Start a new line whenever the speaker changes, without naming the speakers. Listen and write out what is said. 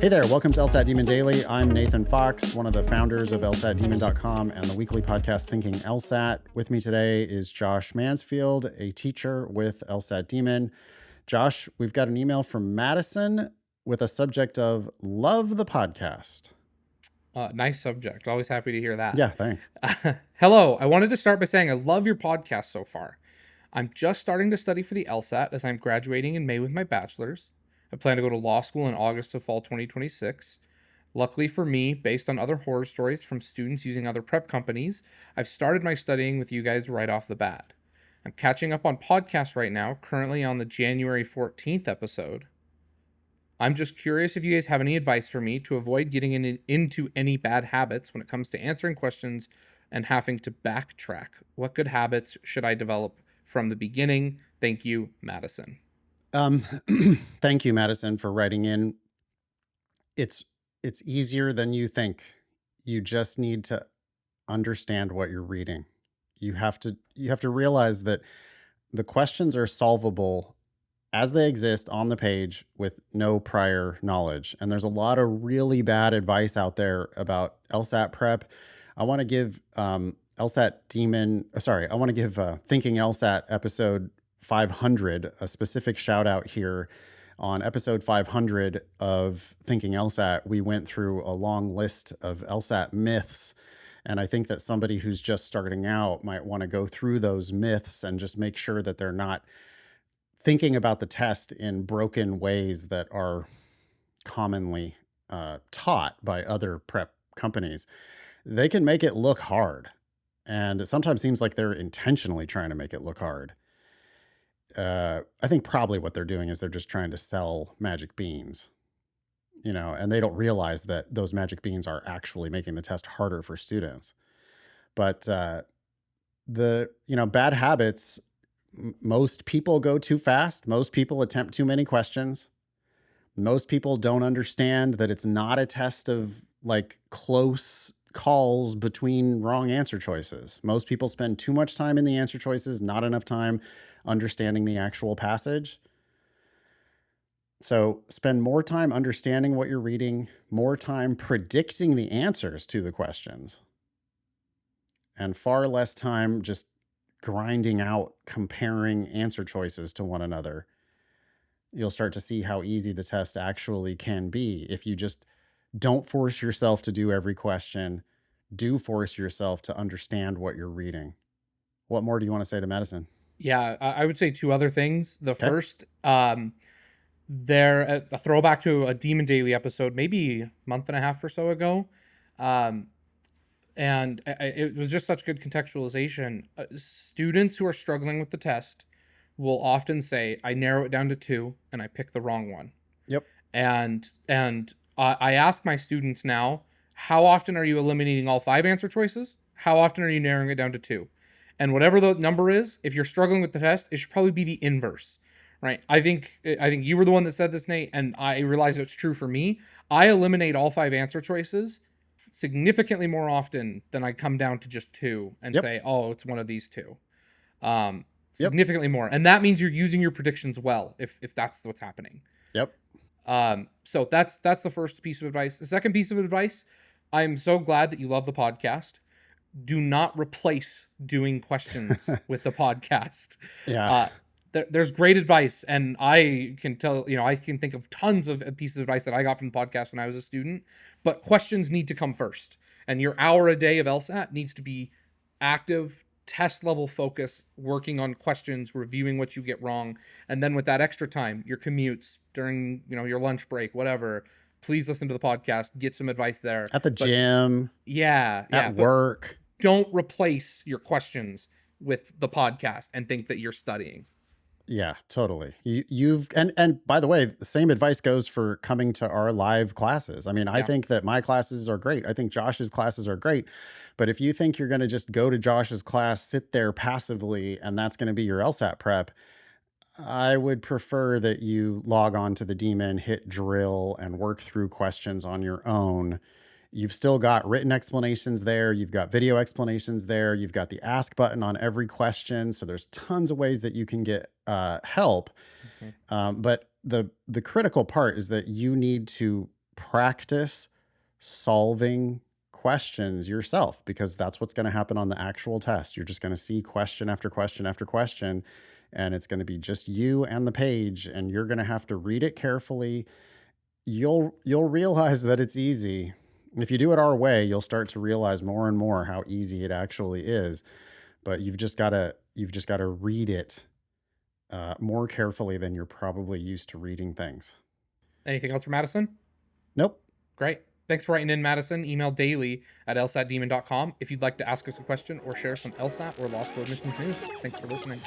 Hey there, welcome to LSAT Demon Daily. I'm Nathan Fox, one of the founders of LSATdemon.com and the weekly podcast Thinking LSAT. With me today is Josh Mansfield, a teacher with LSAT Demon. Josh, we've got an email from Madison with a subject of love the podcast.
Nice subject. Always happy to hear that.
Yeah, thanks.
Hello. I wanted to start by saying I love your podcast so far. I'm just starting to study for the LSAT as I'm graduating in May with my bachelor's. I plan to go to law school in August of fall 2026. Luckily for me, based on other horror stories from students using other prep companies, I've started my studying with you guys right off the bat. I'm catching up on podcasts right now, currently on the January 14th episode. I'm just curious if you guys have any advice for me to avoid getting into any bad habits when it comes to answering questions and having to backtrack. What good habits should I develop from the beginning? Thank you, Madison.
Thank you, Madison, for writing in. It's easier than you think. You just need to understand what you're reading. You have to realize that the questions are solvable as they exist on the page with no prior knowledge. And there's a lot of really bad advice out there about LSAT prep. I want to give Thinking LSAT episode 500 a specific shout out here. On episode 500 of Thinking LSAT, we went through a long list of LSAT myths. And I think that somebody who's just starting out might want to go through those myths and just make sure that they're not thinking about the test in broken ways that are commonly taught by other prep companies. They can make it look hard. And it sometimes seems like they're intentionally trying to make it look hard. I think probably what they're doing is they're just trying to sell magic beans, and they don't realize that those magic beans are actually making the test harder for students. But bad habits, most people go too fast. Most people attempt too many questions. Most people don't understand that it's not a test of like close calls between wrong answer choices. Most people spend too much time in the answer choices, not enough time understanding the actual passage. So spend more time understanding what you're reading, more time predicting the answers to the questions, and far less time just grinding out comparing answer choices to one another. You'll start to see how easy the test actually can be if you just don't force yourself to do every question. Do force yourself to understand what you're reading. What more do you want to say to Madison?
Yeah, I would say two other things. The first, a throwback to a Demon Daily episode, maybe a month and a half or so ago. And it was just such good contextualization. Students who are struggling with the test will often say, I narrow it down to 2 and I pick the wrong one.
Yep.
And I ask my students now, how often are you eliminating all 5 answer choices? How often are you narrowing it down to 2? And whatever the number is, if you're struggling with the test, it should probably be the inverse, right? I think you were the one that said this, Nate, and I realize it's true for me. I eliminate all 5 answer choices significantly more often than I come down to just 2 and say, oh, it's one of these 2. Significantly more. And that means you're using your predictions well, if that's what's happening.
Yep.
So that's the first piece of advice. The second piece of advice, I'm so glad that you love the podcast. Do not replace doing questions with the podcast.
Yeah.
There's great advice, and I can tell, I can think of tons of pieces of advice that I got from the podcast when I was a student, but questions need to come first. And your hour a day of LSAT needs to be active, test level focus, working on questions, reviewing what you get wrong. And then with that extra time, your commutes during, your lunch break, whatever, please listen to the podcast, get some advice there.
At the gym. At work.
Don't replace your questions with the podcast and think that you're studying.
Yeah, totally. And by the way, the same advice goes for coming to our live classes. I mean, I think that my classes are great. I think Josh's classes are great. But if you think you're going to just go to Josh's class, sit there passively, and that's going to be your LSAT prep, I would prefer that you log on to the Demon, hit drill, and work through questions on your own. You've still got written explanations there. You've got video explanations there. You've got the ask button on every question. So there's tons of ways that you can get help. But the critical part is that you need to practice solving questions yourself, because that's what's going to happen on the actual test. You're just going to see question after question after question, and it's going to be just you and the page, and you're going to have to read it carefully. You'll realize that it's easy. If you do it our way, you'll start to realize more and more how easy it actually is. But you've just got to read it more carefully than you're probably used to reading things.
Anything else for Madison?
Nope.
Great. Thanks for writing in, Madison. Email daily@lsatdemon.com if you'd like to ask us a question or share some LSAT or law school admissions news. Thanks for listening.